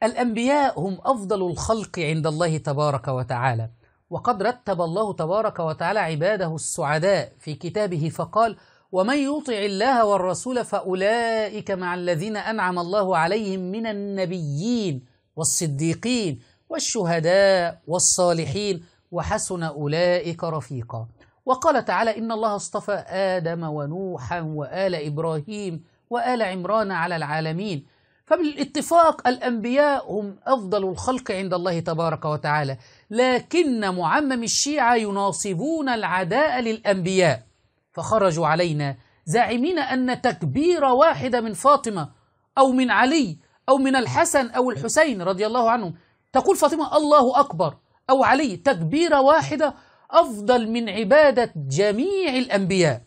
الأنبياء هم أفضل الخلق عند الله تبارك وتعالى، وقد رتب الله تبارك وتعالى عباده السعداء في كتابه فقال: ومن يطع الله والرسول فأولئك مع الذين أنعم الله عليهم من النبيين والصديقين والشهداء والصالحين وحسن أولئك رفيقا. وقال تعالى: إن الله اصطفى آدم ونوحا وآل إبراهيم وآل عمران على العالمين. فبالاتفاق الأنبياء هم أفضل الخلق عند الله تبارك وتعالى، لكن معمم الشيعة يناصبون العداء للأنبياء، فخرجوا علينا زاعمين أن تكبيرة واحدة من فاطمة أو من علي أو من الحسن أو الحسين رضي الله عنهم، تقول فاطمة الله أكبر أو علي، تكبيرة واحدة أفضل من عبادة جميع الأنبياء.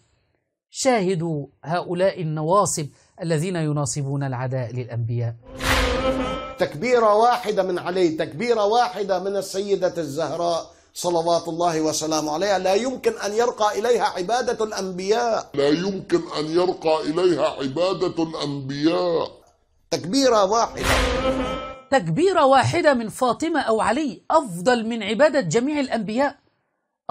شاهدوا هؤلاء النواصب الذين يناصبون العداء للأنبياء. تكبيرة واحدة من علي، تكبيرة واحدة من السيدة الزهراء صلوات الله وسلامه عليها، لا يمكن أن يرقى إليها عبادة الأنبياء، لا يمكن أن يرقى إليها عبادة الأنبياء. تكبيرة واحدة، تكبيرة واحدة من فاطمة أو علي أفضل من عبادة جميع الأنبياء.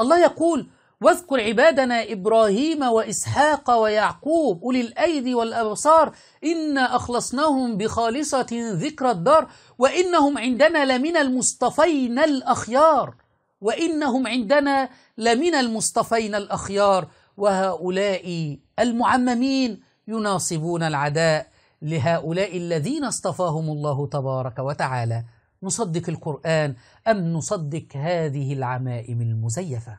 الله يقول: واذكر عبادنا إبراهيم وإسحاق ويعقوب أولي الأيدي والأبصار إنا أخلصناهم بخالصة ذكر الدار وإنهم عندنا لمن المصطفين الأخيار، وإنهم عندنا لمن المصطفين الأخيار. وهؤلاء المعممين يناصبون العداء لهؤلاء الذين اصطفاهم الله تبارك وتعالى. نصدق القرآن أم نصدق هذه العمائم المزيفة؟